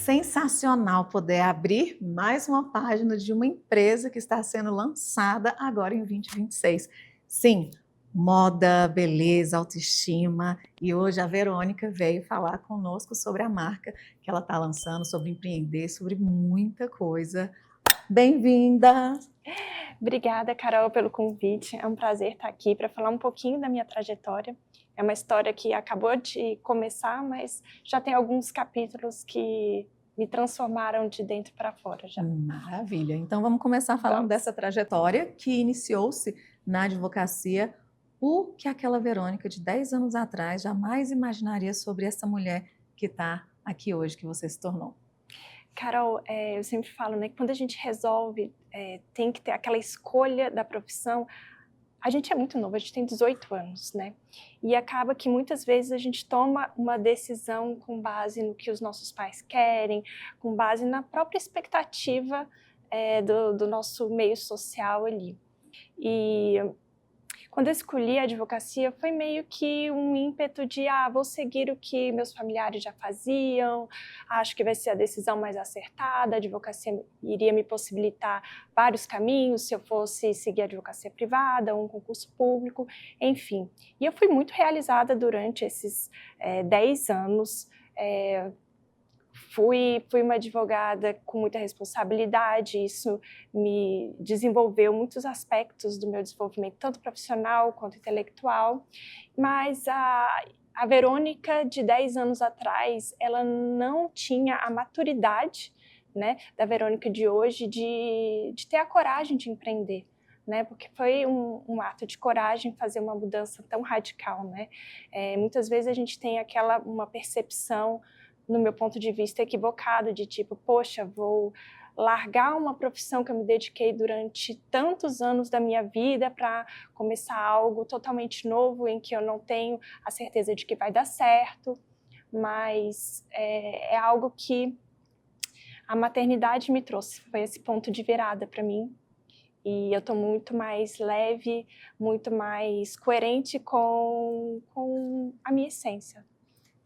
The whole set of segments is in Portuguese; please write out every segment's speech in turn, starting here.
Sensacional poder abrir mais uma página de uma empresa que está sendo lançada agora em 2026. Sim, moda, beleza, autoestima. E hoje a Verônica veio falar conosco sobre a marca que ela está lançando, sobre empreender, sobre muita coisa. Bem-vinda! Obrigada, Carol, pelo convite. É um prazer estar aqui para falar um pouquinho da minha trajetória. É uma história que acabou de começar, mas já tem alguns capítulos que me transformaram de dentro para fora já. Maravilha! Então vamos começar falando dessa trajetória que iniciou-se na advocacia. O que aquela Verônica de 10 anos atrás jamais imaginaria sobre essa mulher que está aqui hoje, que você se tornou? Carol, eu sempre falo, né, que quando a gente resolve, tem que ter aquela escolha da profissão. A gente é muito novo, a gente tem 18 anos, né? E acaba que muitas vezes a gente toma uma decisão com base no que os nossos pais querem, com base na própria expectativa do nosso meio social ali. E quando eu escolhi a advocacia, foi meio que um ímpeto de, vou seguir o que meus familiares já faziam, acho que vai ser a decisão mais acertada, a advocacia iria me possibilitar vários caminhos, se eu fosse seguir a advocacia privada, um concurso público, enfim. E eu fui muito realizada durante esses 10 anos, Fui uma advogada com muita responsabilidade, isso me desenvolveu muitos aspectos do meu desenvolvimento, tanto profissional quanto intelectual, mas a Verônica de 10 anos atrás, ela não tinha a maturidade, né, da Verônica de hoje de ter a coragem de empreender. Né, porque foi um ato de coragem fazer uma mudança tão radical. Né? Muitas vezes a gente tem uma percepção, no meu ponto de vista, equivocado, de tipo, poxa, vou largar uma profissão que eu me dediquei durante tantos anos da minha vida para começar algo totalmente novo, em que eu não tenho a certeza de que vai dar certo, mas é algo que a maternidade me trouxe, foi esse ponto de virada para mim, e eu estou muito mais leve, muito mais coerente com a minha essência.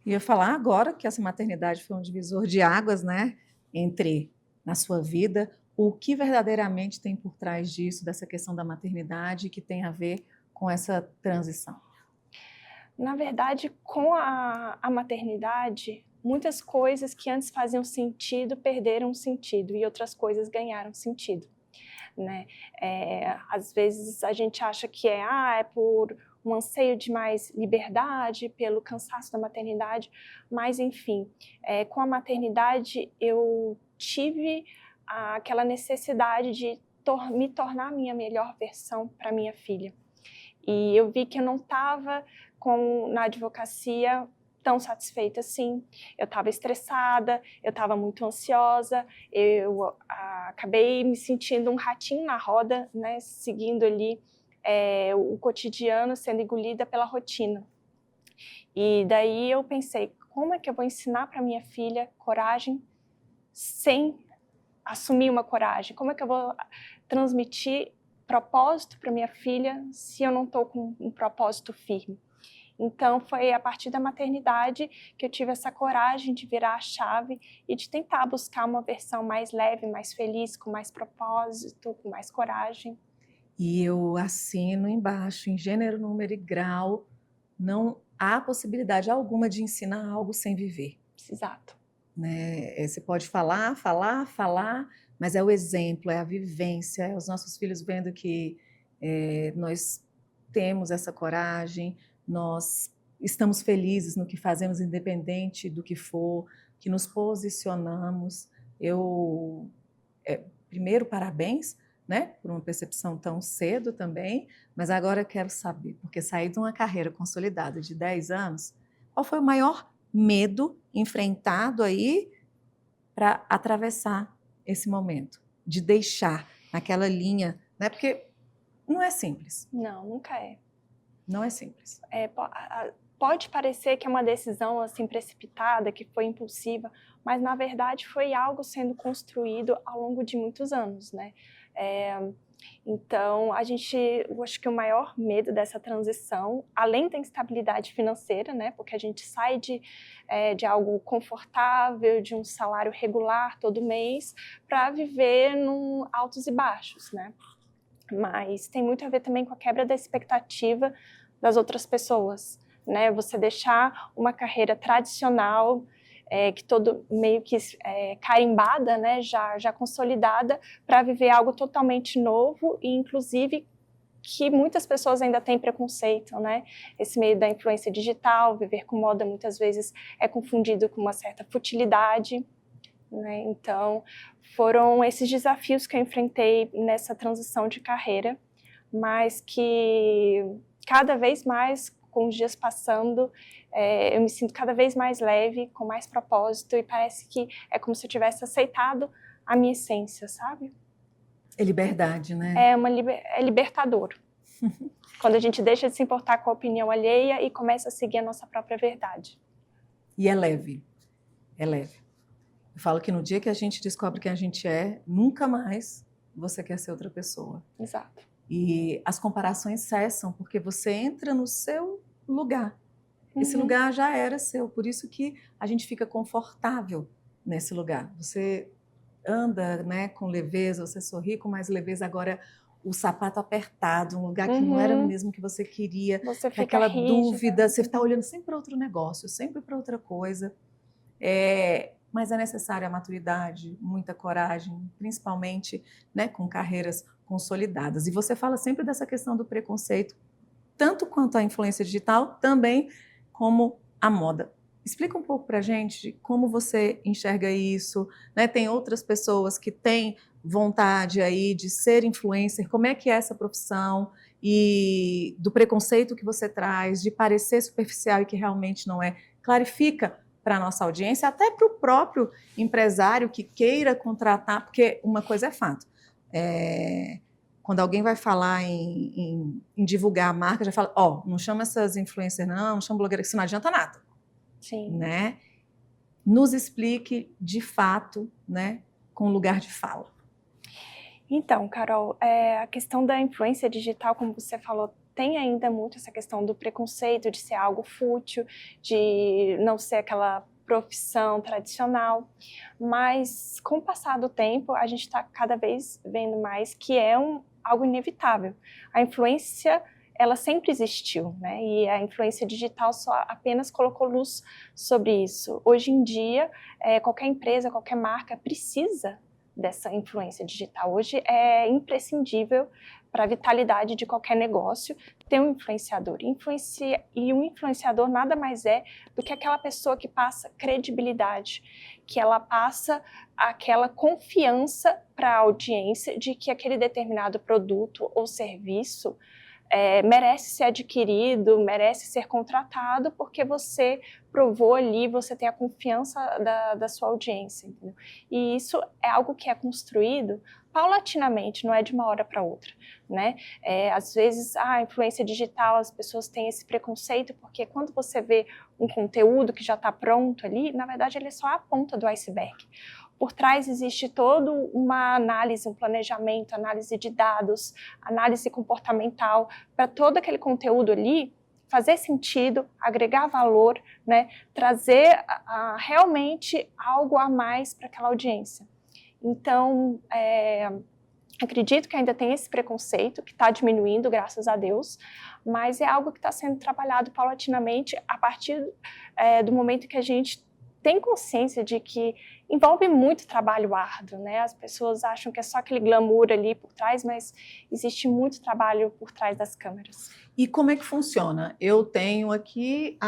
Ia falar agora que essa maternidade foi um divisor de águas, né, na sua vida, o que verdadeiramente tem por trás disso, dessa questão da maternidade, que tem a ver com essa transição? Na verdade, com a maternidade, muitas coisas que antes faziam sentido perderam sentido e outras coisas ganharam sentido. Né? Às vezes a gente acha que é por um anseio de mais liberdade, pelo cansaço da maternidade, mas enfim, com a maternidade eu tive aquela necessidade de me tornar a minha melhor versão para minha filha. E eu vi que eu não estava na advocacia tão satisfeita assim, eu estava estressada, eu estava muito ansiosa, eu acabei me sentindo um ratinho na roda, né, seguindo ali o cotidiano, sendo engolida pela rotina. E daí eu pensei, como é que eu vou ensinar para minha filha coragem sem assumir uma coragem? Como é que eu vou transmitir propósito para minha filha se eu não estou com um propósito firme? Então, foi a partir da maternidade que eu tive essa coragem de virar a chave e de tentar buscar uma versão mais leve, mais feliz, com mais propósito, com mais coragem. E eu assino embaixo, em gênero, número e grau, não há possibilidade alguma de ensinar algo sem viver. Exato. Né? Você pode falar, mas é o exemplo, é a vivência, é os nossos filhos vendo que nós temos essa coragem, nós estamos felizes no que fazemos, independente do que for, que nos posicionamos. Primeiro, parabéns, né, por uma percepção tão cedo também, mas agora eu quero saber, porque saí de uma carreira consolidada de 10 anos, qual foi o maior medo enfrentado aí para atravessar esse momento, de deixar naquela linha, né? Porque não é simples. Não, nunca é. Não é simples. Pode parecer que é uma decisão assim precipitada, que foi impulsiva, mas na verdade foi algo sendo construído ao longo de muitos anos, né? Então, eu acho que o maior medo dessa transição, além da instabilidade financeira, né, porque a gente sai de algo confortável, de um salário regular todo mês, para viver num altos e baixos, né? Mas tem muito a ver também com a quebra da expectativa das outras pessoas, né? Você deixar uma carreira tradicional, que todo meio que carimbada, né? Já consolidada, para viver algo totalmente novo e, inclusive, que muitas pessoas ainda têm preconceito, né? Esse meio da influência digital, viver com moda muitas vezes é confundido com uma certa futilidade, né? Então, foram esses desafios que eu enfrentei nessa transição de carreira, mas que cada vez mais, com os dias passando, eu me sinto cada vez mais leve, com mais propósito, e parece que é como se eu tivesse aceitado a minha essência, sabe? É liberdade, né? É libertador. Quando a gente deixa de se importar com a opinião alheia e começa a seguir a nossa própria verdade. E é leve. É leve. Eu falo que no dia que a gente descobre quem a gente é, nunca mais você quer ser outra pessoa. Exato. E as comparações cessam, porque você entra no seu lugar. Esse Uhum. lugar já era seu, por isso que a gente fica confortável nesse lugar. Você anda, né, com leveza, você sorri com mais leveza. Agora, o sapato apertado, um lugar que não era Uhum. mesmo que você queria, Você que fica aquela rígida. dúvida, você está olhando sempre para outro negócio, sempre para outra coisa. Mas é necessária a maturidade, muita coragem, principalmente, né, com carreiras consolidadas. E você fala sempre dessa questão do preconceito, tanto quanto a influência digital, também como a moda. Explica um pouco para a gente como você enxerga isso, né? Tem outras pessoas que têm vontade aí de ser influencer, como é que é essa profissão e do preconceito que você traz, de parecer superficial e que realmente não é. Clarifica para a nossa audiência, até para o próprio empresário que queira contratar, porque uma coisa é fato, quando alguém vai falar em divulgar a marca, já fala, não chama essas influencers não chama blogueira, que isso não adianta nada. Sim. Né? Nos explique de fato, né, com lugar de fala. Então, Carol, a questão da influência digital, como você falou, tem ainda muito essa questão do preconceito, de ser algo fútil, de não ser aquela profissão tradicional, mas com o passar do tempo, a gente está cada vez vendo mais que é algo inevitável. A influência, ela sempre existiu, né? E a influência digital só apenas colocou luz sobre isso. Hoje em dia, qualquer empresa, qualquer marca precisa dessa influência digital. Hoje é imprescindível para a vitalidade de qualquer negócio ter um influenciador. E um influenciador nada mais é do que aquela pessoa que passa credibilidade, que ela passa aquela confiança para a audiência de que aquele determinado produto ou serviço merece ser adquirido, merece ser contratado, porque você provou ali, você tem a confiança da sua audiência, entendeu? E isso é algo que é construído paulatinamente, não é de uma hora para outra, né? Às vezes, a influência digital, as pessoas têm esse preconceito, porque quando você vê um conteúdo que já está pronto ali, na verdade ele é só a ponta do iceberg. Por trás existe toda uma análise, um planejamento, análise de dados, análise comportamental, para todo aquele conteúdo ali fazer sentido, agregar valor, né, trazer realmente algo a mais para aquela audiência. Então, acredito que ainda tem esse preconceito, que está diminuindo, graças a Deus, mas é algo que está sendo trabalhado paulatinamente a partir do momento que a gente tem consciência de que envolve muito trabalho árduo, né? As pessoas acham que é só aquele glamour ali por trás, mas existe muito trabalho por trás das câmeras. E como é que funciona? Eu tenho aqui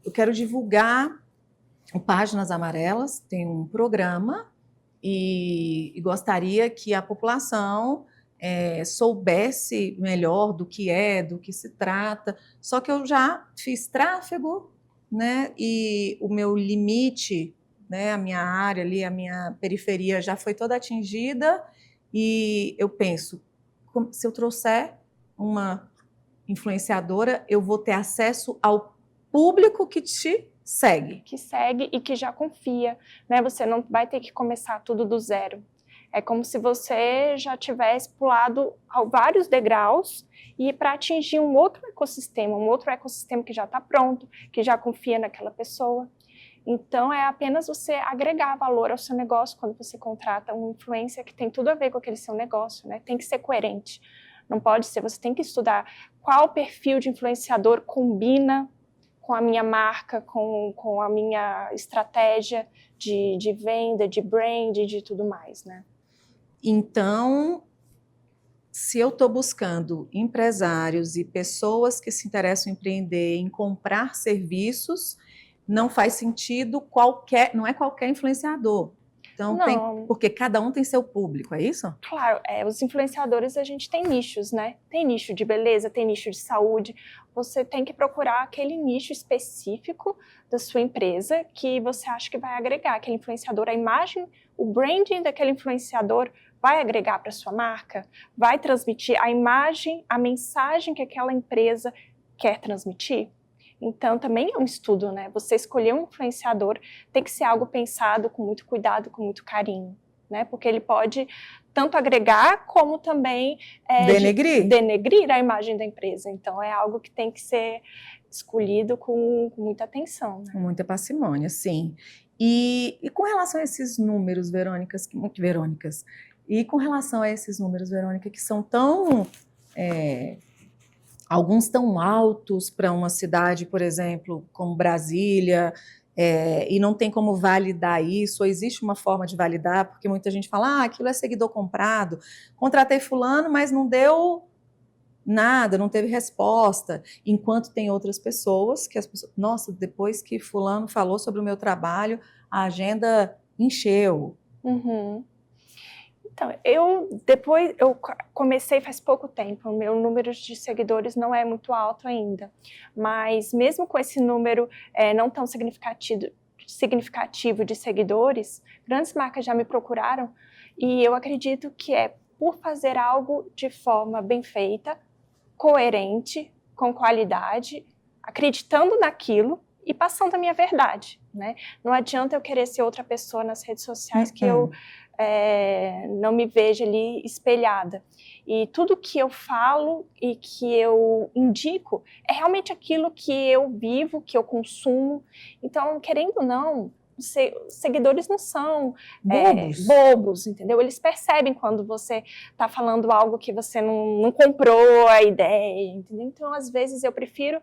eu quero divulgar o Páginas Amarelas, tem um programa e gostaria que a população soubesse melhor do que se trata. Só que eu já fiz tráfego, né? E o meu limite, né? A minha área ali, a minha periferia já foi toda atingida e eu penso, se eu trouxer uma influenciadora, eu vou ter acesso ao público que te segue. Que segue e que já confia, né? Você não vai ter que começar tudo do zero. É como se você já tivesse pulado vários degraus e para atingir um outro ecossistema que já está pronto, que já confia naquela pessoa. Então, é apenas você agregar valor ao seu negócio quando você contrata um influencer que tem tudo a ver com aquele seu negócio, né? Tem que ser coerente. Não pode ser, você tem que estudar qual perfil de influenciador combina com a minha marca, com a minha estratégia de venda, de brand, de tudo mais, né? Então, se eu estou buscando empresários e pessoas que se interessam em empreender, em comprar serviços, não faz sentido não é qualquer influenciador. Então, porque cada um tem seu público, é isso? Claro, os influenciadores, a gente tem nichos, né? Tem nicho de beleza, tem nicho de saúde. Você tem que procurar aquele nicho específico da sua empresa que você acha que vai agregar aquele influenciador. A imagem, o branding daquele influenciador vai agregar para sua marca? Vai transmitir a imagem, a mensagem que aquela empresa quer transmitir? Então, também é um estudo, né? Você escolher um influenciador tem que ser algo pensado com muito cuidado, com muito carinho, né? Porque ele pode tanto agregar como também denegrir a imagem da empresa. Então, é algo que tem que ser escolhido com muita atenção, né? Com muita parcimônia, sim. E com relação a esses números, Verônica, e com relação a esses números, Verônica, que são tão... alguns tão altos para uma cidade, por exemplo, como Brasília, e não tem como validar isso, ou existe uma forma de validar, porque muita gente fala, aquilo é seguidor comprado, contratei fulano, mas não deu nada, não teve resposta, enquanto tem outras pessoas que nossa, depois que fulano falou sobre o meu trabalho, a agenda encheu. Uhum. Então, eu comecei faz pouco tempo, o meu número de seguidores não é muito alto ainda, mas mesmo com esse número não tão significativo de seguidores, grandes marcas já me procuraram e eu acredito que é por fazer algo de forma bem feita, coerente, com qualidade, acreditando naquilo e passando a minha verdade, né? Não adianta eu querer ser outra pessoa nas redes sociais que eu não me vejo ali espelhada. E tudo que eu falo e que eu indico é realmente aquilo que eu vivo, que eu consumo. Então, querendo ou não, seguidores não são bobos, entendeu? Eles percebem quando você está falando algo que você não comprou a ideia, entendeu? Então, às vezes, eu prefiro,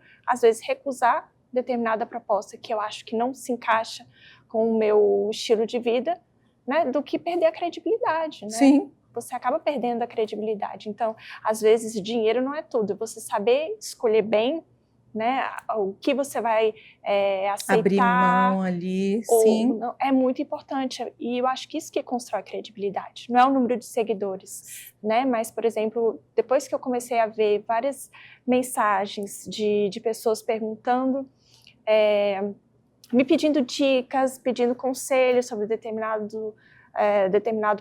recusar determinada proposta que eu acho que não se encaixa com o meu estilo de vida, né, do que perder a credibilidade, né? Sim. Você acaba perdendo a credibilidade. Então, às vezes, dinheiro não é tudo. Você saber escolher bem, né, o que você vai aceitar. Abrir mão ali, sim. Não, é muito importante. E eu acho que isso que constrói credibilidade. Não é o número de seguidores, né? Mas, por exemplo, depois que eu comecei a ver várias mensagens de pessoas perguntando, me pedindo dicas, pedindo conselhos sobre determinado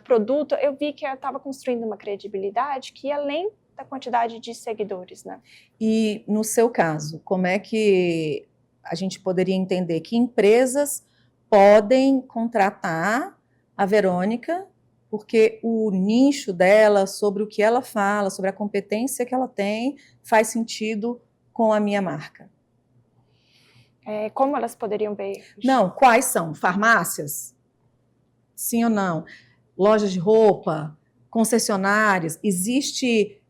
produto, eu vi que eu estava construindo uma credibilidade que ia além da quantidade de seguidores, né? E no seu caso, como é que a gente poderia entender que empresas podem contratar a Verônica, porque o nicho dela, sobre o que ela fala, sobre a competência que ela tem, faz sentido com a minha marca? Como elas poderiam ver? Não, quais são? Farmácias? Sim ou não? Lojas de roupa? Concessionárias? Existe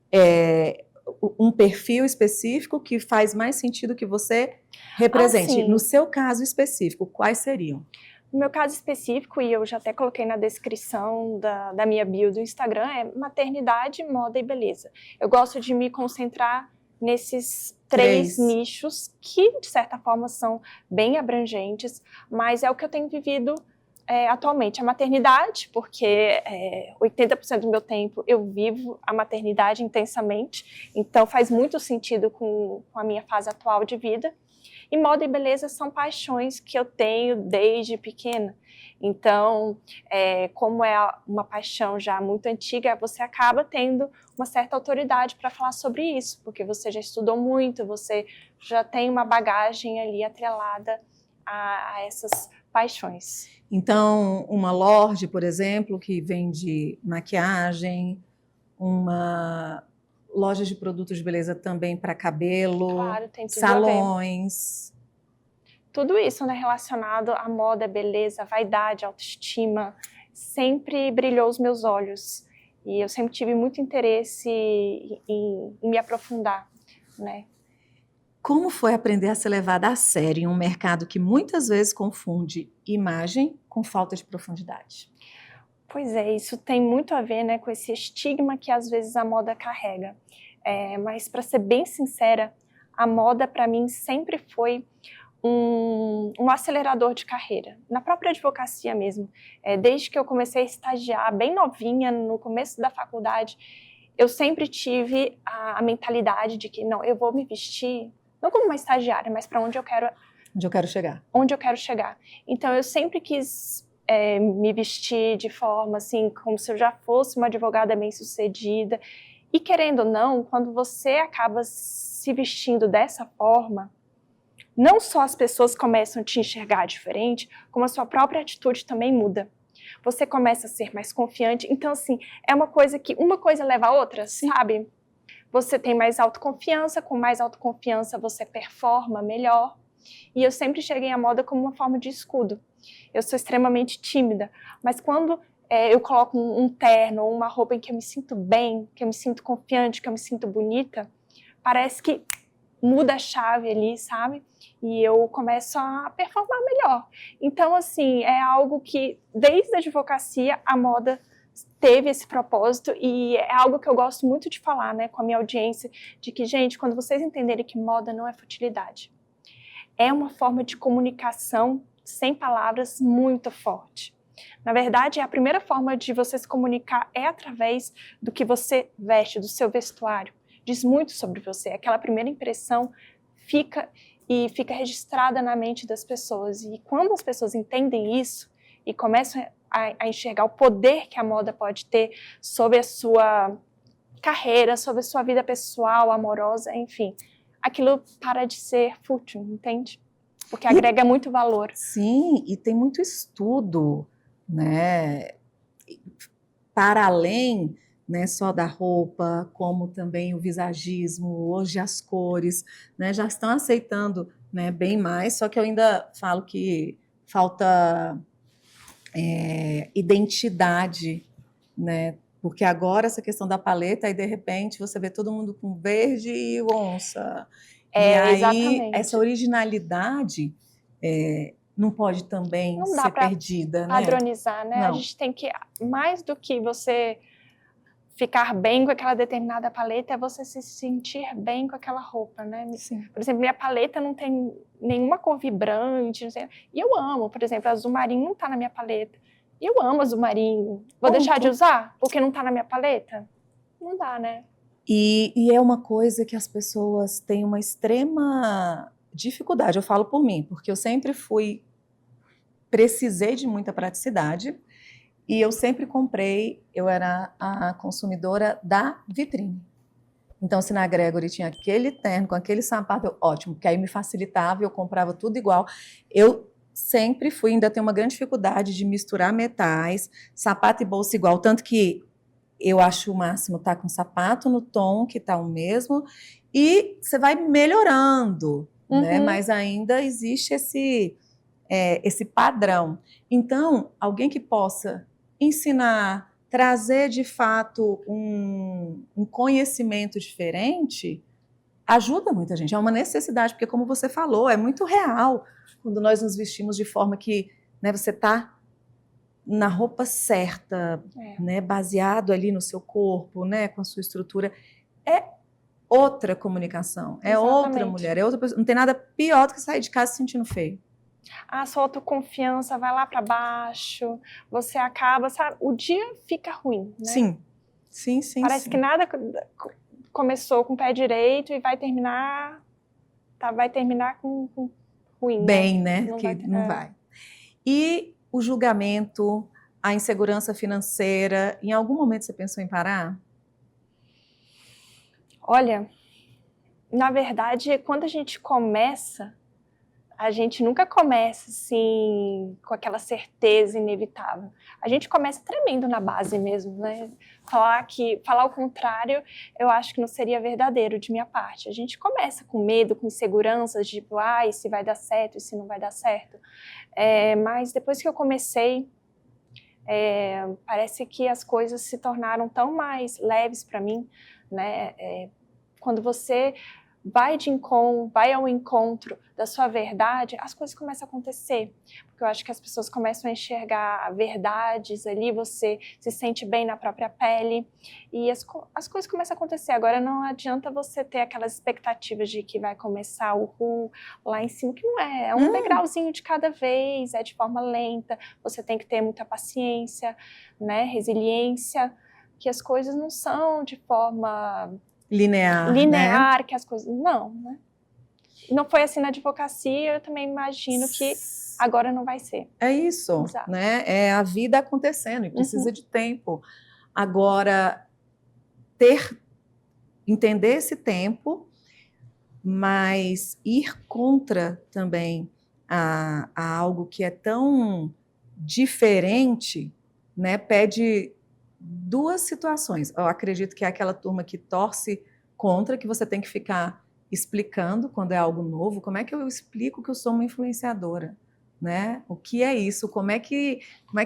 um perfil específico que faz mais sentido que você represente? No seu caso específico, quais seriam? No meu caso específico, e eu já até coloquei na descrição da minha bio do Instagram, é maternidade, moda e beleza. Eu gosto de me concentrar nesses três nichos que, de certa forma, são bem abrangentes, mas é o que eu tenho vivido atualmente. A maternidade, porque 80% do meu tempo eu vivo a maternidade intensamente, então faz muito sentido com a minha fase atual de vida. E moda e beleza são paixões que eu tenho desde pequena. Então, como é uma paixão já muito antiga, você acaba tendo uma certa autoridade para falar sobre isso, porque você já estudou muito, você já tem uma bagagem ali atrelada a essas paixões. Então, uma Lorde, por exemplo, que vende maquiagem, uma loja de produtos de beleza também para cabelo, Claro, tem tudo salões. Tudo isso, né, relacionado à moda, beleza, vaidade, autoestima, sempre brilhou os meus olhos. E eu sempre tive muito interesse em me aprofundar, né? Como foi aprender a ser levada a sério em um mercado que muitas vezes confunde imagem com falta de profundidade? Pois é, isso tem muito a ver, né, com esse estigma que às vezes a moda carrega. Mas, para ser bem sincera, a moda para mim sempre foi um acelerador de carreira, na própria advocacia mesmo. Desde que eu comecei a estagiar bem novinha, no começo da faculdade, eu sempre tive a mentalidade de que, não, eu vou me vestir, não como uma estagiária, mas para onde eu quero chegar. Então, eu sempre quis me vestir de forma assim, como se eu já fosse uma advogada bem-sucedida. E querendo ou não, quando você acaba se vestindo dessa forma, não só as pessoas começam a te enxergar diferente, como a sua própria atitude também muda. Você começa a ser mais confiante. Então, assim, é uma coisa que uma coisa leva a outra, sabe? Você tem mais autoconfiança, com mais autoconfiança você performa melhor. E eu sempre cheguei à moda como uma forma de escudo. Eu sou extremamente tímida, mas quando eu coloco um terno ou uma roupa em que eu me sinto bem, que eu me sinto confiante, que eu me sinto bonita, parece que muda a chave ali, sabe? E eu começo a performar melhor. Então, assim, é algo que, desde a advocacia, a moda teve esse propósito e é algo que eu gosto muito de falar, né, com a minha audiência, de que, gente, quando vocês entenderem que moda não é futilidade, é uma forma de comunicação sem palavras muito forte. Na verdade, a primeira forma de você se comunicar é através do que você veste, do seu vestuário. Diz muito sobre você. Aquela primeira impressão fica registrada na mente das pessoas. E quando as pessoas entendem isso e começam a enxergar o poder que a moda pode ter sobre a sua carreira, sobre a sua vida pessoal, amorosa, enfim, aquilo para de ser fútil, entende? Porque agrega muito valor. Sim, e tem muito estudo, né, para além, né, só da roupa, como também o visagismo, hoje as cores, né, já estão aceitando, né, bem mais, só que eu ainda falo que falta identidade, né, porque agora essa questão da paleta, aí de repente você vê todo mundo com verde e onça, e aí Exatamente. essa originalidade não pode também não ser perdida, né? Padronizar, né? Não. A gente tem que, mais do que você ficar bem com aquela determinada paleta, é você se sentir bem com aquela roupa, né? Sim. Por exemplo, minha paleta não tem nenhuma cor vibrante, não sei, e eu amo, por exemplo, azul marinho não tá na minha paleta. E eu amo azul marinho. Vou deixar de usar porque não tá na minha paleta? Não dá, né? E é uma coisa que as pessoas têm uma extrema dificuldade, eu falo por mim, porque eu sempre precisei de muita praticidade e eu sempre comprei, eu era a consumidora da vitrine. Então, se na Gregory tinha aquele terno com aquele sapato, ótimo, porque aí me facilitava, eu comprava tudo igual. Eu sempre fui, ainda tenho uma grande dificuldade de misturar metais, sapato e bolsa igual, tanto que eu acho o máximo estar com sapato no tom que está o mesmo, e você vai melhorando, né? Mas ainda existe esse padrão. Então, alguém que possa ensinar, trazer de fato um conhecimento diferente, ajuda muita gente. É uma necessidade, porque como você falou, é muito real quando nós nos vestimos de forma que, né, você está na roupa certa, né, baseado ali no seu corpo, né, com a sua estrutura. É outra comunicação, é outra mulher, é outra pessoa. Não tem nada pior do que sair de casa se sentindo feio. A sua autoconfiança vai lá para baixo, você acaba, sabe, o dia fica ruim, né? Sim. Parece que nada começou com o pé direito e vai terminar com ruim, bem, né? Não vai. E o julgamento, a insegurança financeira, em algum momento você pensou em parar? Olha, na verdade, quando a gente começa, a gente nunca começa assim com aquela certeza inevitável. A gente começa tremendo na base mesmo, né? Falar o contrário, eu acho que não seria verdadeiro de minha parte. A gente começa com medo, com inseguranças, tipo, e se vai dar certo, e se não vai dar certo. Mas depois que eu comecei, parece que as coisas se tornaram tão mais leves para mim, né? Quando você vai ao encontro da sua verdade, as coisas começam a acontecer. Porque eu acho que as pessoas começam a enxergar verdades ali, você se sente bem na própria pele, e as coisas começam a acontecer. Agora não adianta você ter aquelas expectativas de que vai começar lá em cima, que não é. É um degrauzinho de cada vez, é de forma lenta, você tem que ter muita paciência, né, resiliência, que as coisas não são de forma linear, né? que as coisas... Não, né? Não foi assim na advocacia, eu também imagino que agora não vai ser. É isso, Exato. né? É a vida acontecendo e precisa de tempo. Agora, entender esse tempo, mas ir contra também a algo que é tão diferente, né? Pede duas situações. Eu acredito que é aquela turma que torce contra, que você tem que ficar explicando quando é algo novo. Como é que eu explico que eu sou uma influenciadora? Né? O que é isso? Como é que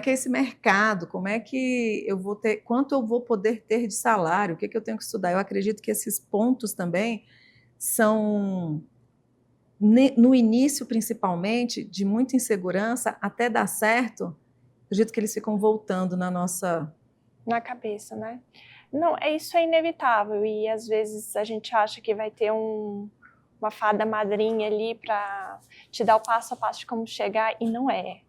é esse mercado? Como é que eu vou ter, quanto eu vou poder ter de salário? O que eu tenho que estudar? Eu acredito que esses pontos também são, no início principalmente, de muita insegurança, até dar certo, acredito que eles ficam voltando na cabeça, né? Não, isso é inevitável, e às vezes a gente acha que vai ter uma fada madrinha ali para te dar o passo a passo de como chegar, e não é.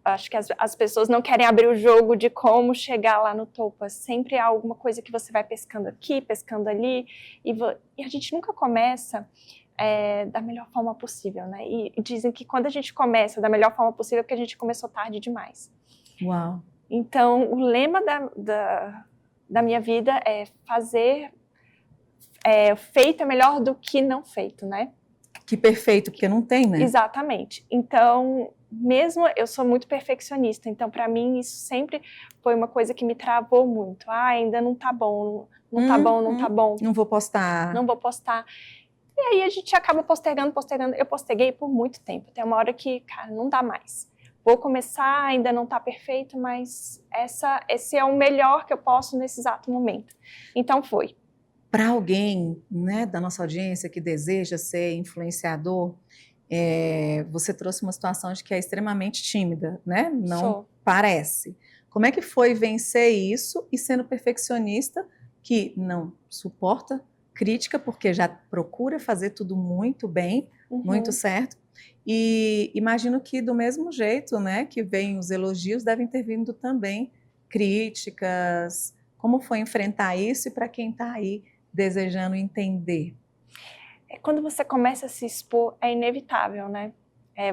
Acho que as pessoas não querem abrir o jogo de como chegar lá no topo. Sempre há alguma coisa que você vai pescando aqui, pescando ali, e a gente nunca começa da melhor forma possível, né? E dizem que quando a gente começa da melhor forma possível é porque a gente começou tarde demais. Uau! Então, o lema da minha vida é fazer feito é melhor do que não feito, né? Que perfeito, porque não tem, né? Exatamente. Então, mesmo eu sou muito perfeccionista, então para mim isso sempre foi uma coisa que me travou muito. Ainda não tá bom, não tá bom, não tá bom. Não vou postar. Não vou postar. E aí a gente acaba postergando. Eu posterguei por muito tempo. Tem uma hora que, cara, não dá mais. Vou começar, ainda não tá perfeito, mas esse é o melhor que eu posso nesse exato momento. Então foi. Para alguém, né, da nossa audiência que deseja ser influenciador, você trouxe uma situação de que é extremamente tímida, né? Não parece. Como é que foi vencer isso e sendo perfeccionista, que não suporta crítica, porque já procura fazer tudo muito bem, muito certo? E imagino que do mesmo jeito, né, que vem os elogios, devem ter vindo também críticas. Como foi enfrentar isso e para quem está aí desejando entender? Quando você começa a se expor, é inevitável, né?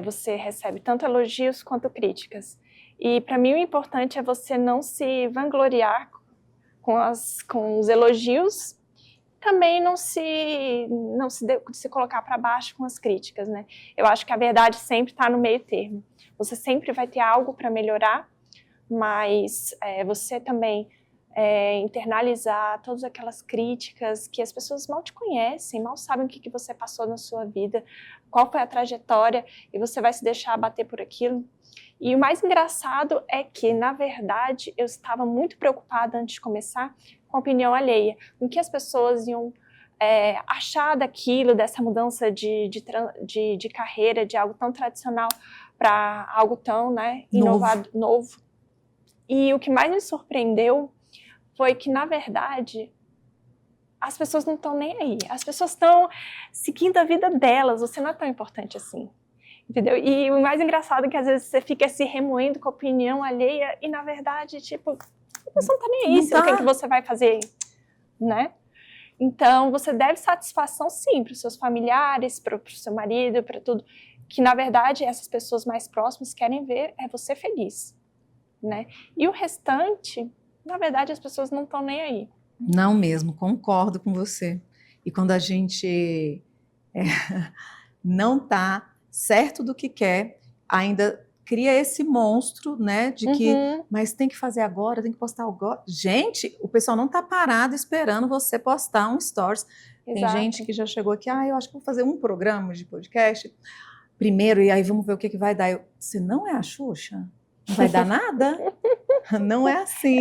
Você recebe tanto elogios quanto críticas. E para mim o importante é você não se vangloriar com os elogios, também não se colocar para baixo com as críticas, né? Eu acho que a verdade sempre está no meio termo. Você sempre vai ter algo para melhorar, mas você também internalizar todas aquelas críticas que as pessoas mal te conhecem, mal sabem o que você passou na sua vida, qual foi a trajetória, e você vai se deixar abater por aquilo. E o mais engraçado é que, na verdade, eu estava muito preocupada antes de começar com a opinião alheia, com o que as pessoas iam achar daquilo, dessa mudança de carreira, de algo tão tradicional para algo tão, né, inovado, novo. E o que mais me surpreendeu foi que, na verdade, as pessoas não estão nem aí. As pessoas estão seguindo a vida delas. Você não é tão importante assim. Entendeu? E o mais engraçado é que às vezes você fica se remoendo com a opinião alheia e, na verdade, tipo, a pessoa não está nem aí. O que você vai fazer, né? Então, você deve satisfação, sim, para os seus familiares, para o seu marido, para tudo. Que, na verdade, essas pessoas mais próximas querem ver você feliz, né? E o restante, na verdade, as pessoas não estão nem aí. Não mesmo, concordo com você. E quando a gente não está certo do que quer, ainda cria esse monstro, né, de que, mas tem que fazer agora, tem que postar agora. Gente, o pessoal não está parado esperando você postar um stories. Tem gente que já chegou aqui, eu acho que vou fazer um programa de podcast primeiro, e aí vamos ver o que vai dar. Você não é a Xuxa? Não vai dar nada? Não é assim.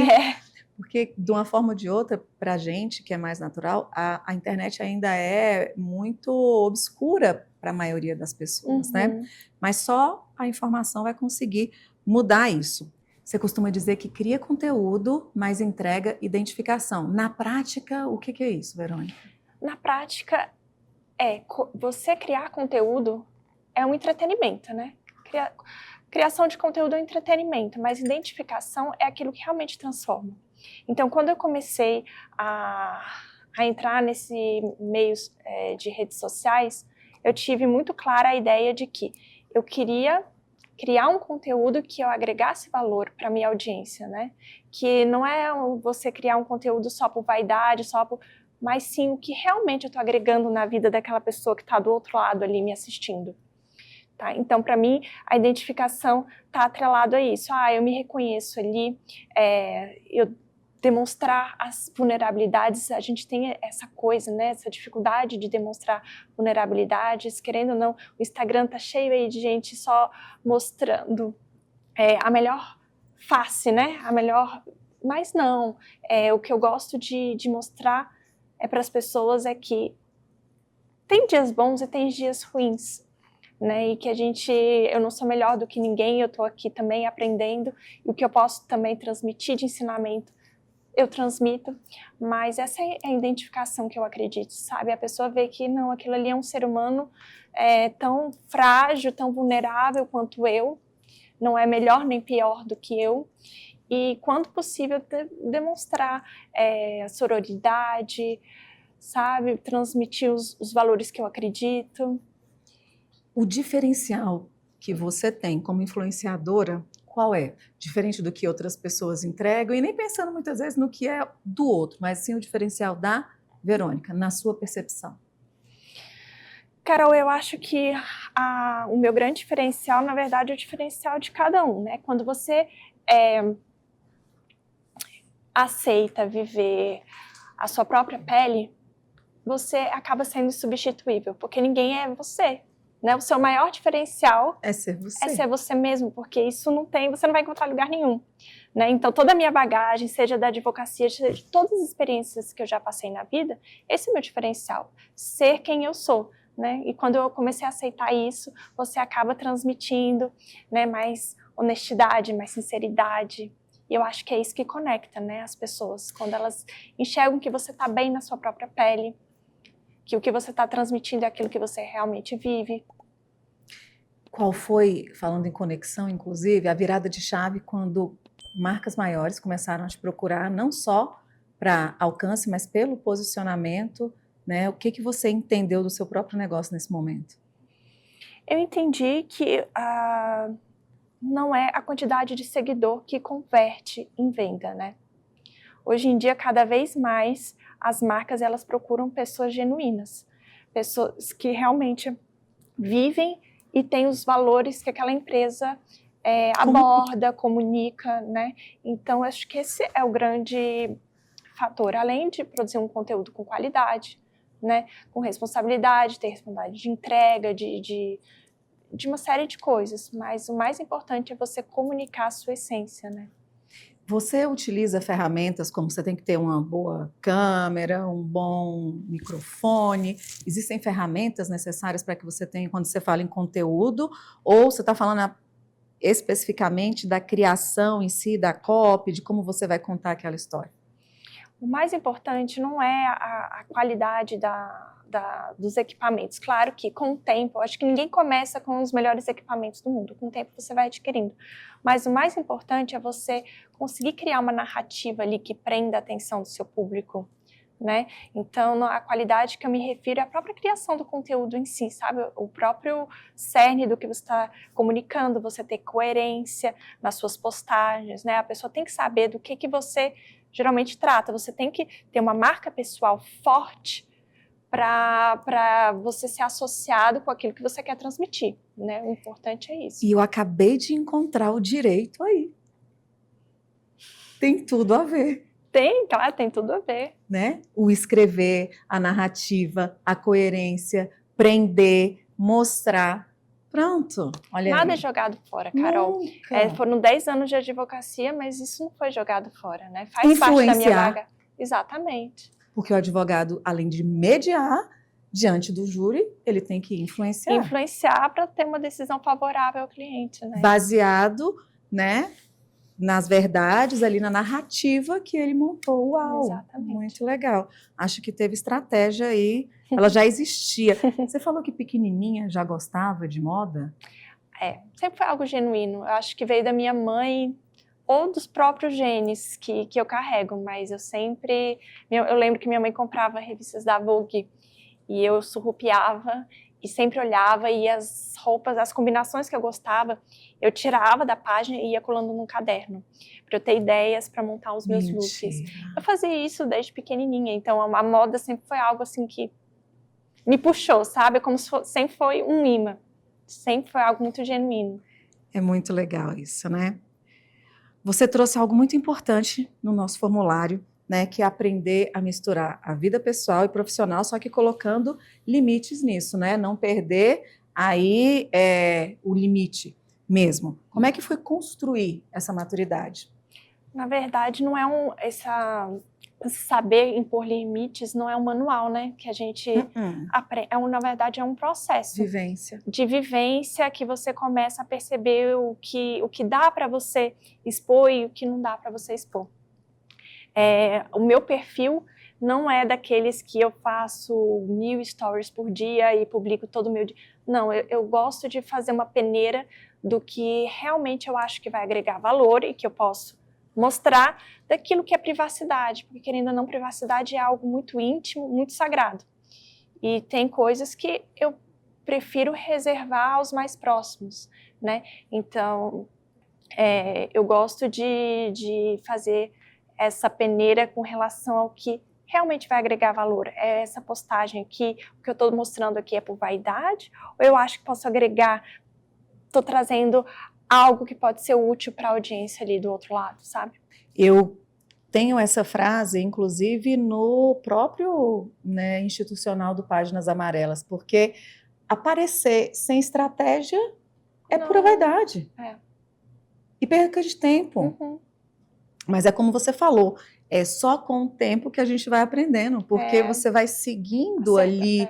Porque, de uma forma ou de outra, para a gente, que é mais natural, a internet ainda é muito obscura para a maioria das pessoas, né? Mas só a informação vai conseguir mudar isso. Você costuma dizer que cria conteúdo, mas entrega identificação. Na prática, o que é isso, Verônica? Na prática, você criar conteúdo é um entretenimento, né? Criação de conteúdo é um entretenimento, mas identificação é aquilo que realmente transforma. Então, quando eu comecei a entrar nesse meio de redes sociais, eu tive muito clara a ideia de que eu queria criar um conteúdo que eu agregasse valor para a minha audiência, né? Que não é você criar um conteúdo só por vaidade, mas sim o que realmente eu estou agregando na vida daquela pessoa que está do outro lado ali me assistindo. Tá? Então, para mim, a identificação está atrelado a isso. Eu me reconheço ali, eu demonstrar as vulnerabilidades, a gente tem essa coisa, né, essa dificuldade de demonstrar vulnerabilidades, querendo ou não, o Instagram tá cheio aí de gente só mostrando a melhor face, né, mas não, o que eu gosto de mostrar para as pessoas é que tem dias bons e tem dias ruins, né, e que eu não sou melhor do que ninguém, eu tô aqui também aprendendo, e o que eu posso também transmitir de ensinamento, eu transmito, mas essa é a identificação que eu acredito, sabe? A pessoa vê que não, aquilo ali é um ser humano tão frágil, tão vulnerável quanto eu, não é melhor nem pior do que eu, e quando possível demonstrar sororidade, sabe? Transmitir os valores que eu acredito. O diferencial que você tem como influenciadora, qual é? Diferente do que outras pessoas entregam, e nem pensando muitas vezes no que é do outro, mas sim o diferencial da Verônica, na sua percepção. Carol, eu acho que o meu grande diferencial, na verdade, é o diferencial de cada um, né? Quando você aceita viver a sua própria pele, você acaba sendo insubstituível, porque ninguém é você, né? O seu maior diferencial é ser você mesmo, porque isso você não vai encontrar em lugar nenhum, né? Então, toda a minha bagagem, seja da advocacia, seja de todas as experiências que eu já passei na vida, esse é o meu diferencial, ser quem eu sou, né? E quando eu comecei a aceitar isso, você acaba transmitindo, né, mais honestidade, mais sinceridade. E eu acho que é isso que conecta, né, as pessoas, quando elas enxergam que você está bem na sua própria pele, que o que você está transmitindo é aquilo que você realmente vive. Qual foi, falando em conexão, inclusive, a virada de chave quando marcas maiores começaram a te procurar, não só para alcance, mas pelo posicionamento, né? O que você entendeu do seu próprio negócio nesse momento? Eu entendi que não é a quantidade de seguidor que converte em venda, né? Hoje em dia, cada vez mais, as marcas elas procuram pessoas genuínas, pessoas que realmente vivem e têm os valores que aquela empresa aborda, comunica, né? Então, acho que esse é o grande fator, além de produzir um conteúdo com qualidade, né? Com responsabilidade, ter responsabilidade de entrega, de uma série de coisas, mas o mais importante é você comunicar a sua essência, né? Você utiliza ferramentas como você tem que ter uma boa câmera, um bom microfone? Existem ferramentas necessárias para que você tenha quando você fala em conteúdo? Ou você está falando especificamente da criação em si, da copy, de como você vai contar aquela história? O mais importante não é a qualidade dos equipamentos. Claro que com o tempo, acho que ninguém começa com os melhores equipamentos do mundo, com o tempo você vai adquirindo. Mas o mais importante é você conseguir criar uma narrativa ali que prenda a atenção do seu público, né? Então, a qualidade que eu me refiro é a própria criação do conteúdo em si, sabe? O próprio cerne do que você está comunicando, você ter coerência nas suas postagens, né? A pessoa tem que saber do que você geralmente trata, você tem que ter uma marca pessoal forte para você ser associado com aquilo que você quer transmitir, né? O importante é isso. E eu acabei de encontrar o direito aí. Tem tudo a ver. Tem, claro, tem tudo a ver. Né? O escrever, a narrativa, a coerência, prender, mostrar. Pronto, olha Nada é aí. jogado fora, Carol. Nunca. Foram 10 anos de advocacia, mas isso não foi jogado fora, né? Faz parte da minha Influenciar. vaga. Exatamente. Porque o advogado, além de mediar diante do júri, ele tem que influenciar. Influenciar para ter uma decisão favorável ao cliente, né? Baseado, né, nas verdades, ali na narrativa que ele montou. Uau, Exatamente. muito legal. Acho que teve estratégia aí, ela já existia. Você falou que pequenininha já gostava de moda? Sempre foi algo genuíno. Eu acho que veio da minha mãe ou dos próprios genes que eu carrego, mas eu lembro que minha mãe comprava revistas da Vogue e eu surrupiava e sempre olhava, e as roupas, as combinações que eu gostava, eu tirava da página e ia colando num caderno, para eu ter ideias para montar os meus looks. Eu fazia isso desde pequenininha, então a moda sempre foi algo assim que me puxou, sabe? Como se sempre foi um imã, sempre foi algo muito genuíno. É muito legal isso, né? Você trouxe algo muito importante no nosso formulário, né, que é aprender a misturar a vida pessoal e profissional, só que colocando limites nisso, né? Não perder aí o limite mesmo. Como é que foi construir essa maturidade? Na verdade, não é saber impor limites não é um manual, né? Que a gente aprende. Na verdade, é um processo. Vivência. De vivência, que você começa a perceber o que dá para você expor e o que não dá para você expor. O meu perfil não é daqueles que eu faço 1000 stories por dia e publico todo o meu dia. Não, eu gosto de fazer uma peneira do que realmente eu acho que vai agregar valor e que eu posso mostrar daquilo que é privacidade, porque querendo ou não, privacidade é algo muito íntimo, muito sagrado. E tem coisas que eu prefiro reservar aos mais próximos, né? Então, eu gosto de fazer essa peneira com relação ao que realmente vai agregar valor. É essa postagem aqui, o que eu estou mostrando aqui é por vaidade, ou eu acho que posso agregar, estou trazendo algo que pode ser útil para a audiência ali do outro lado, sabe? Eu tenho essa frase, inclusive, no próprio, né, institucional do Páginas Amarelas, porque aparecer sem estratégia é pura vaidade. E perca de tempo. Mas é como você falou, é só com o tempo que a gente vai aprendendo, porque você vai seguindo ali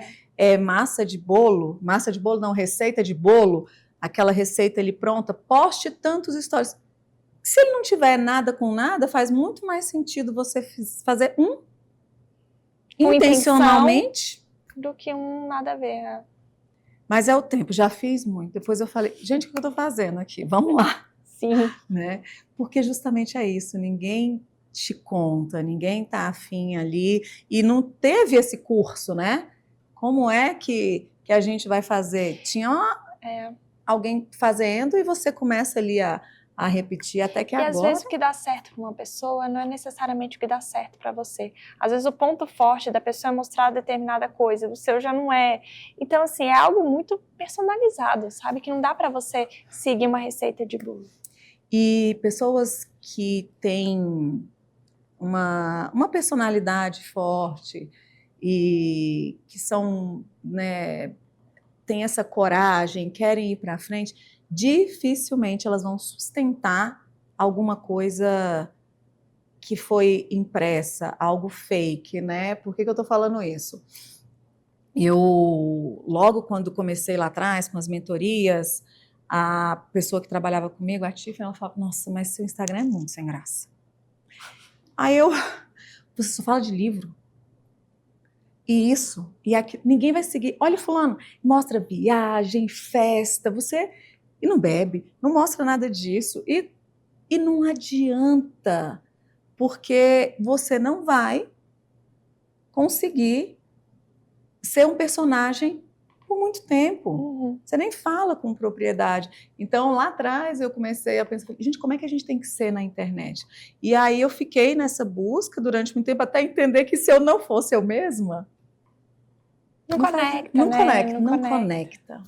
massa de bolo não, receita de bolo, aquela receita ali pronta, poste tantos stories. Se ele não tiver nada com nada, faz muito mais sentido você fazer intencionalmente do que nada a ver, né? Mas é o tempo, já fiz muito. Depois eu falei, gente, o que eu estou fazendo aqui? Vamos lá. Sim. Né? Porque justamente é isso, ninguém te conta, ninguém está afim ali e não teve esse curso, né? Como é que a gente vai fazer? Tinha alguém fazendo e você começa ali a repetir até que agora... E às vezes o que dá certo para uma pessoa não é necessariamente o que dá certo para você. Às vezes o ponto forte da pessoa é mostrar determinada coisa, o seu já não é. Então, assim, é algo muito personalizado, sabe? Que não dá para você seguir uma receita de bolo. E pessoas que têm uma personalidade forte e que são, né, têm essa coragem, querem ir para frente, dificilmente elas vão sustentar alguma coisa que foi impressa, algo fake, né? Por que eu estou falando isso? Eu, logo quando comecei lá atrás com as mentorias, a pessoa que trabalhava comigo, a Tiffany, ela falava, nossa, mas seu Instagram é muito sem graça. Aí você só fala de livro. E isso, e aqui, ninguém vai seguir. Olha fulano, mostra viagem, festa, e não bebe, não mostra nada disso. E não adianta, porque você não vai conseguir ser um personagem por muito tempo. Você nem fala com propriedade. Então, lá atrás, eu comecei a pensar, gente, como é que a gente tem que ser na internet? E aí eu fiquei nessa busca durante muito tempo até entender que se eu não fosse eu mesma... Não conecta.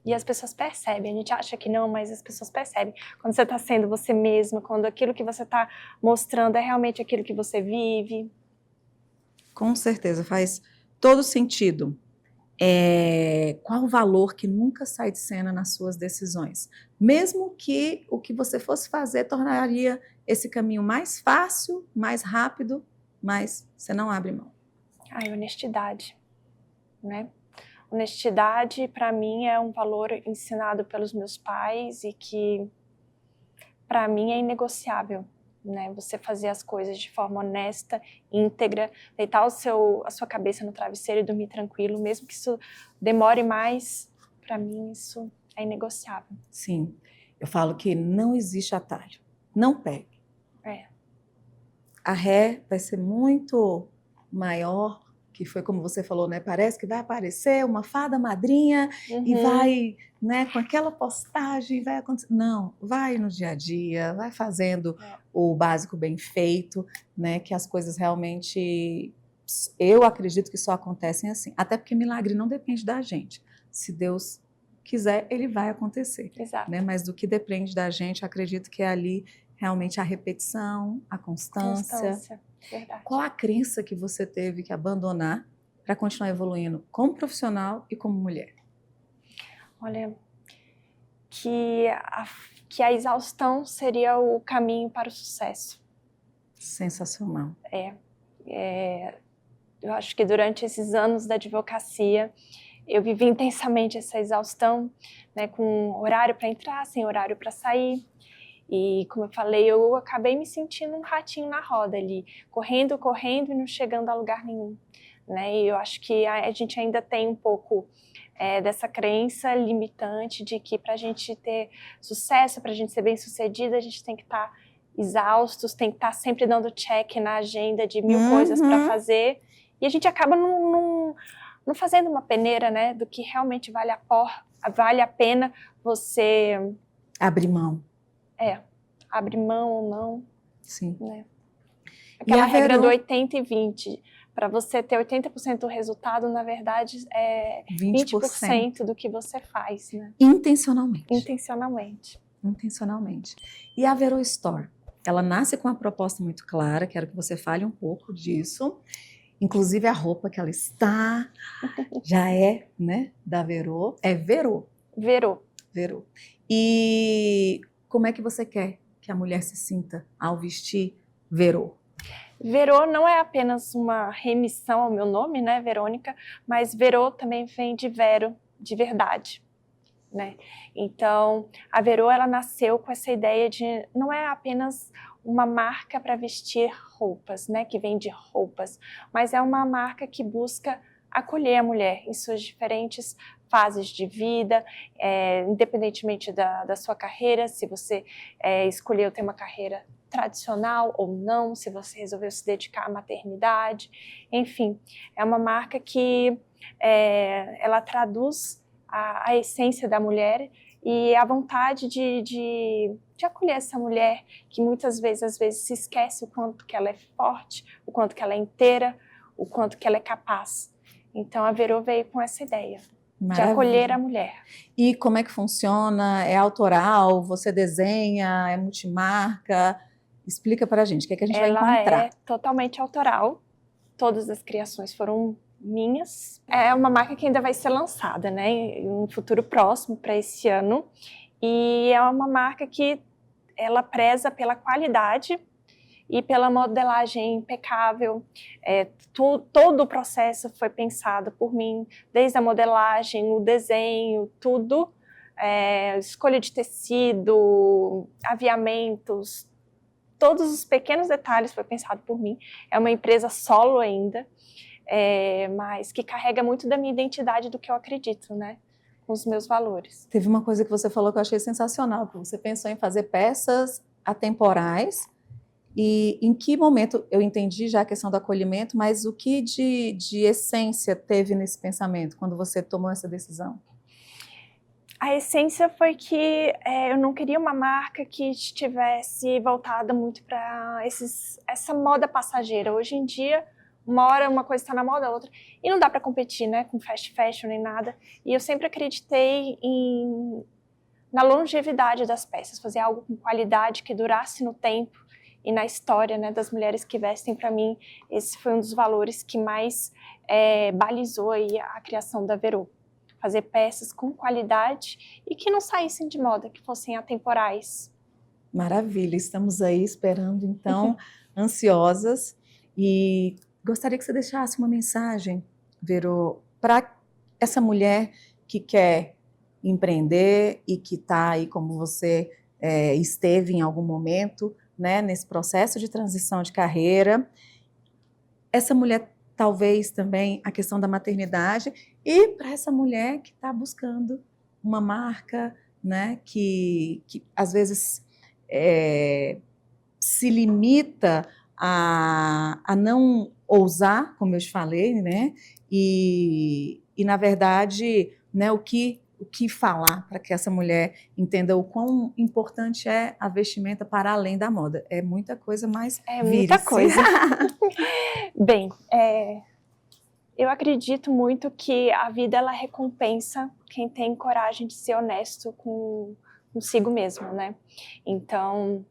E as pessoas percebem, a gente acha que não, mas as pessoas percebem. Quando você está sendo você mesma, quando aquilo que você está mostrando é realmente aquilo que você vive. Com certeza, faz todo sentido. Qual o valor que nunca sai de cena nas suas decisões? Mesmo que o que você fosse fazer tornaria esse caminho mais fácil, mais rápido, mas você não abre mão. Honestidade, né? Honestidade, para mim, é um valor ensinado pelos meus pais e que, para mim, é inegociável, né? Você fazer as coisas de forma honesta, íntegra, deitar a sua cabeça no travesseiro e dormir tranquilo, mesmo que isso demore mais, para mim, isso é inegociável. Sim, eu falo que não existe atalho, não pegue. A ré vai ser muito maior, que foi como você falou, né? Parece que vai aparecer uma fada madrinha e vai, né, com aquela postagem, vai acontecer. Não, vai no dia a dia, vai fazendo o básico bem feito, né? Que as coisas realmente, eu acredito que só acontecem assim. Até porque milagre não depende da gente. Se Deus quiser, ele vai acontecer. Exato. Né? Mas do que depende da gente, acredito que é ali realmente a repetição, a constância. Verdade. Qual a crença que você teve que abandonar para continuar evoluindo como profissional e como mulher? Olha, que a exaustão seria o caminho para o sucesso. Sensacional. Eu acho que durante esses anos da advocacia, eu vivi intensamente essa exaustão, né, com horário para entrar, sem horário para sair. E, como eu falei, eu acabei me sentindo um ratinho na roda ali, correndo e não chegando a lugar nenhum. Né? E eu acho que a gente ainda tem um pouco dessa crença limitante de que para a gente ter sucesso, para a gente ser bem-sucedida, a gente tem que estar exaustos, tem que estar sempre dando check na agenda de 1000 coisas para fazer. E a gente acaba não fazendo uma peneira, né, do que realmente vale a pena você abrir mão. Abrir mão ou não. Sim. Né? Aquela regra do 80 e 20. Para você ter 80% do resultado, na verdade, é 20% do que você faz. Né? Intencionalmente. Intencionalmente. E a Vero Store? Ela nasce com uma proposta muito clara, quero que você fale um pouco disso. Inclusive a roupa que ela está já é, né, da Vero. É Vero? Vero. E como é que você quer que a mulher se sinta ao vestir Vero? Vero não é apenas uma remissão ao meu nome, né, Verônica, mas Vero também vem de Vero, de verdade. Né? Então, a Vero, ela nasceu com essa ideia de não é apenas uma marca para vestir roupas, né, que vende roupas, mas é uma marca que busca acolher a mulher em suas diferentes fases de vida, independentemente da sua carreira, se você escolheu ter uma carreira tradicional ou não, se você resolveu se dedicar à maternidade, enfim, é uma marca que ela traduz a essência da mulher e a vontade de acolher essa mulher que muitas vezes, às vezes, se esquece o quanto que ela é forte, o quanto que ela é inteira, o quanto que ela é capaz. Então, a Vero veio com essa ideia. Maravilha. De acolher a mulher. E como é que funciona? É autoral? Você desenha? É multimarca? Explica pra gente, o que é que a gente vai encontrar? Ela é totalmente autoral. Todas as criações foram minhas. É uma marca que ainda vai ser lançada, né, em um futuro próximo para esse ano. E é uma marca que ela preza pela qualidade e pela modelagem impecável. Todo o processo foi pensado por mim, desde a modelagem, o desenho, tudo. Escolha de tecido, aviamentos, todos os pequenos detalhes foi pensado por mim. É uma empresa solo ainda, mas que carrega muito da minha identidade, do que eu acredito, né? Com os meus valores. Teve uma coisa que você falou que eu achei sensacional, porque você pensou em fazer peças atemporais. E em que momento, eu entendi já a questão do acolhimento, mas o que de essência teve nesse pensamento, quando você tomou essa decisão? A essência foi que eu não queria uma marca que estivesse voltada muito para essa moda passageira. Hoje em dia, uma hora uma coisa está na moda, a outra... E não dá para competir, né, com fast fashion nem nada. E eu sempre acreditei na longevidade das peças, fazer algo com qualidade, que durasse no tempo e na história, né, das mulheres que vestem. Para mim, esse foi um dos valores que mais balizou aí a criação da Verô. Fazer peças com qualidade e que não saíssem de moda, que fossem atemporais. Maravilha, estamos aí esperando, então, ansiosas. E gostaria que você deixasse uma mensagem, Verô, para essa mulher que quer empreender e que está aí, como você esteve em algum momento, né, nesse processo de transição de carreira. Essa mulher, talvez também, a questão da maternidade, e para essa mulher que está buscando uma marca, né, que às vezes se limita a não ousar, como eu te falei, né, e na verdade, né, o que falar para que essa mulher entenda o quão importante é a vestimenta para além da moda. É muita coisa, mas muita coisa. Bem, eu acredito muito que a vida ela recompensa quem tem coragem de ser honesto consigo mesmo, né? Então,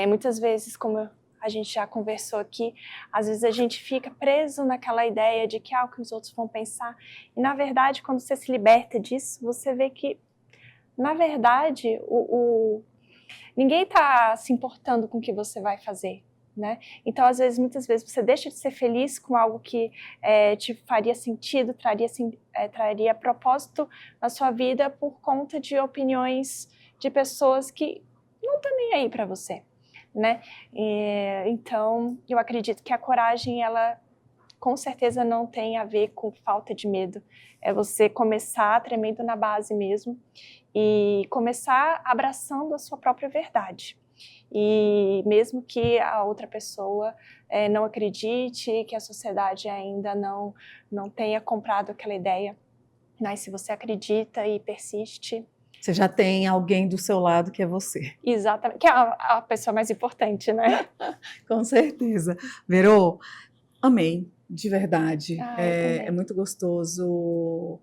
muitas vezes, como a gente já conversou aqui, às vezes a gente fica preso naquela ideia de que o que os outros vão pensar. E, na verdade, quando você se liberta disso, você vê que, na verdade, ninguém está se importando com o que você vai fazer. Né? Então, às vezes, muitas vezes, você deixa de ser feliz com algo que te faria sentido, traria propósito na sua vida por conta de opiniões de pessoas que não estão nem aí para você, né? Então, eu acredito que a coragem, ela com certeza não tem a ver com falta de medo. É você começar tremendo na base mesmo e começar abraçando a sua própria verdade. E mesmo que a outra pessoa não acredite, que a sociedade ainda não tenha comprado aquela ideia, mas se você acredita e persiste... Você já tem alguém do seu lado que é você. Exatamente, que é a pessoa mais importante, né? Com certeza. Verô, amei, de verdade. É muito gostoso.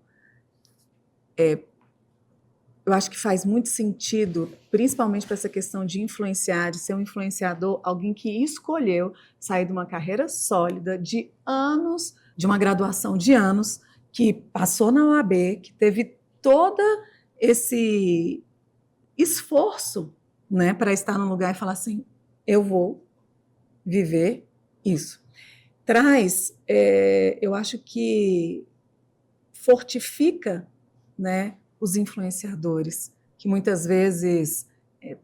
Eu acho que faz muito sentido, principalmente para essa questão de influenciar, de ser um influenciador, alguém que escolheu sair de uma carreira sólida, de anos, de uma graduação de anos, que passou na OAB, que teve todo esse esforço, né, para estar num lugar e falar assim, eu vou viver isso. Traz, eu acho que fortifica, né, os influenciadores, que muitas vezes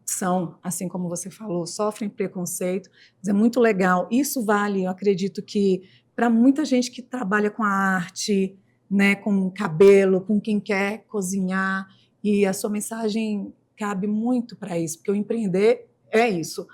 são, assim como você falou, sofrem preconceito, mas é muito legal. Isso vale, eu acredito que, para muita gente que trabalha com a arte, né, com cabelo, com quem quer cozinhar, e a sua mensagem cabe muito para isso, porque o empreender é isso.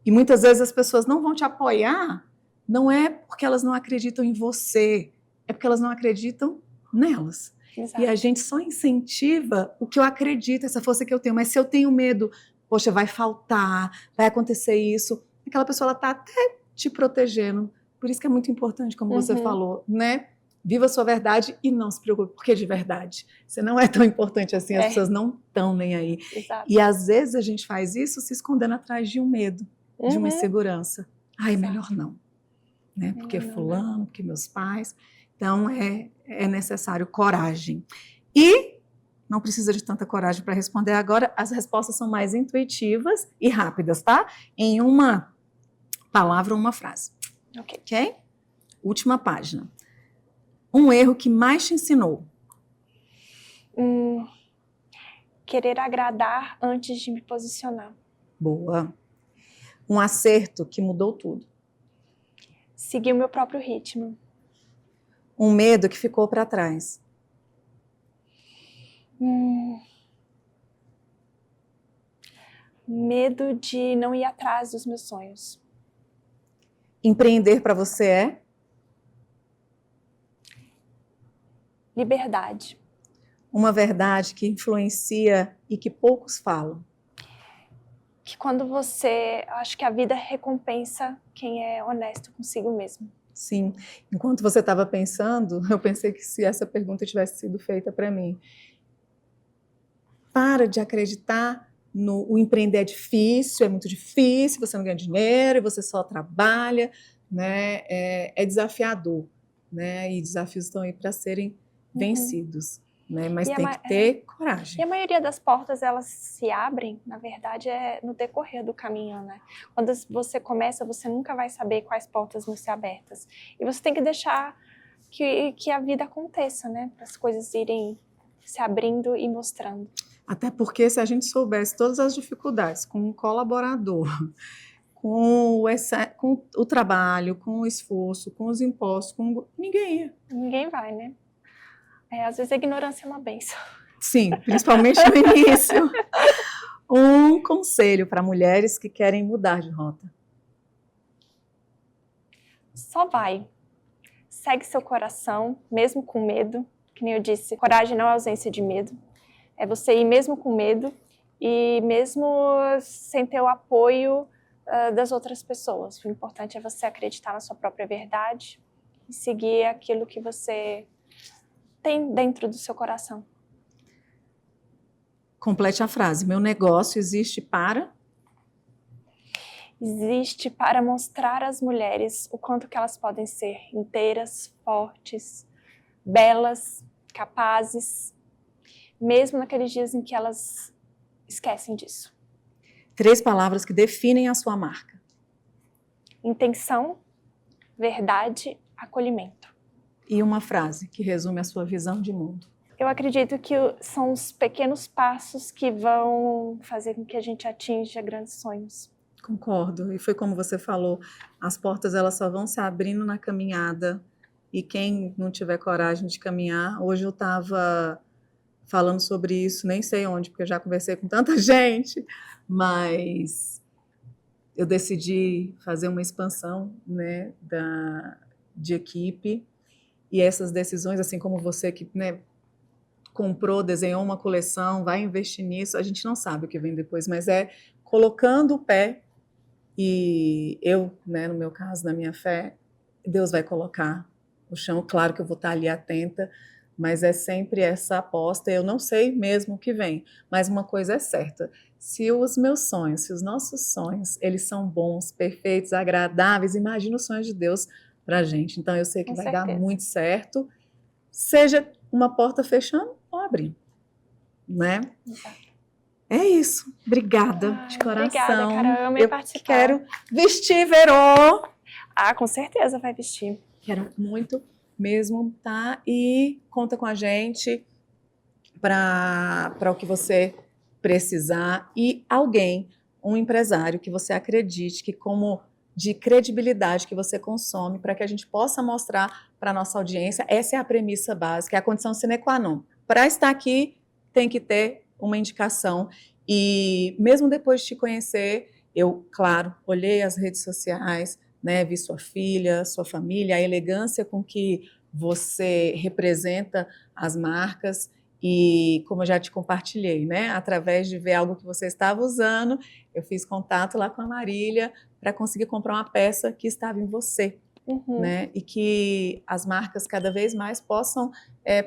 E muitas vezes as pessoas não vão te apoiar, não é porque elas não acreditam em você, é porque elas não acreditam nelas. Exato. E a gente só incentiva o que eu acredito, essa força que eu tenho. Mas se eu tenho medo, poxa, vai faltar, vai acontecer isso, aquela pessoa está até te protegendo. Por isso que é muito importante, como você falou, né? Viva a sua verdade e não se preocupe, porque de verdade, você não é tão importante assim, as pessoas não estão nem aí. Exato. E às vezes a gente faz isso se escondendo atrás de um medo, de uma insegurança. Ai, melhor não. Né? Porque fulano, porque meus pais... Então, é necessário coragem. E não precisa de tanta coragem para responder agora, as respostas são mais intuitivas e rápidas, tá? Em uma palavra ou uma frase. Ok? Última página. Um erro que mais te ensinou? Querer agradar antes de me posicionar. Boa. Um acerto que mudou tudo? Seguir o meu próprio ritmo. Um medo que ficou para trás? Medo de não ir atrás dos meus sonhos. Empreender para você é? Liberdade. Uma verdade que influencia e que poucos falam? Que quando você... Acho que a vida recompensa quem é honesto consigo mesmo. Sim. Enquanto você estava pensando, eu pensei que se essa pergunta tivesse sido feita para mim, para de acreditar no o empreender é muito difícil, você não ganha dinheiro, você só trabalha, né? É desafiador, né? E desafios estão aí para serem vencidos, né? Mas tem que ter coragem. E a maioria das portas, elas se abrem, na verdade, no decorrer do caminho, né? Quando você começa, você nunca vai saber quais portas vão ser abertas. E você tem que deixar que a vida aconteça, né? Para as coisas irem se abrindo e mostrando. Até porque se a gente soubesse todas as dificuldades com um colaborador, com o trabalho, com o esforço, com os impostos, ninguém ia. Ninguém vai, né? Às vezes a ignorância é uma bênção. Sim, principalmente no início. Um conselho para mulheres que querem mudar de rota. Só vai. Segue seu coração, mesmo com medo. Que nem eu disse, coragem não é ausência de medo. É você ir mesmo com medo e mesmo sem ter o apoio das outras pessoas. O importante é você acreditar na sua própria verdade e seguir aquilo que você tem dentro do seu coração. Complete a frase. Meu negócio existe para... Existe para mostrar às mulheres o quanto que elas podem ser inteiras, fortes, belas, capazes, mesmo naqueles dias em que elas esquecem disso. 3 palavras que definem a sua marca. Intenção, verdade, acolhimento. E uma frase que resume a sua visão de mundo. Eu acredito que são os pequenos passos que vão fazer com que a gente atinja grandes sonhos. Concordo. E foi como você falou, as portas elas só vão se abrindo na caminhada. E quem não tiver coragem de caminhar, hoje eu estava falando sobre isso, nem sei onde, porque eu já conversei com tanta gente, mas eu decidi fazer uma expansão, né, de equipe, e essas decisões, assim como você que, né, comprou, desenhou uma coleção, vai investir nisso, a gente não sabe o que vem depois, mas é colocando o pé, e eu, né, no meu caso, na minha fé, Deus vai colocar o chão, claro que eu vou estar ali atenta, mas é sempre essa aposta, eu não sei mesmo o que vem, mas uma coisa é certa, se os meus sonhos, se os nossos sonhos, eles são bons, perfeitos, agradáveis, imagina os sonhos de Deus pra gente, então eu sei que vai dar muito certo, seja uma porta fechando ou abrindo, né? Exato. É isso, obrigada de coração. Obrigada, Carol, eu amei participar. Quero vestir, Verô! Ah, com certeza vai vestir. Quero muito mesmo, tá? E conta com a gente para o que você precisar e alguém, um empresário que você acredite que como de credibilidade que você consome para que a gente possa mostrar para a nossa audiência, essa é a premissa básica, é a condição sine qua non. Para estar aqui tem que ter uma indicação e mesmo depois de te conhecer, eu, claro, olhei as redes sociais, né, vi sua filha, sua família, a elegância com que você representa as marcas e como eu já te compartilhei, né, através de ver algo que você estava usando, eu fiz contato lá com a Marília para conseguir comprar uma peça que estava em você, né, e que as marcas cada vez mais possam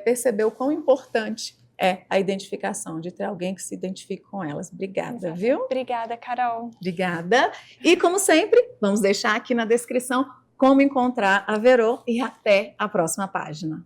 perceber o quão importante é a identificação, de ter alguém que se identifique com elas. Obrigada, viu? Obrigada, Carol. Obrigada. E, como sempre, vamos deixar aqui na descrição como encontrar a Verô e até a próxima página.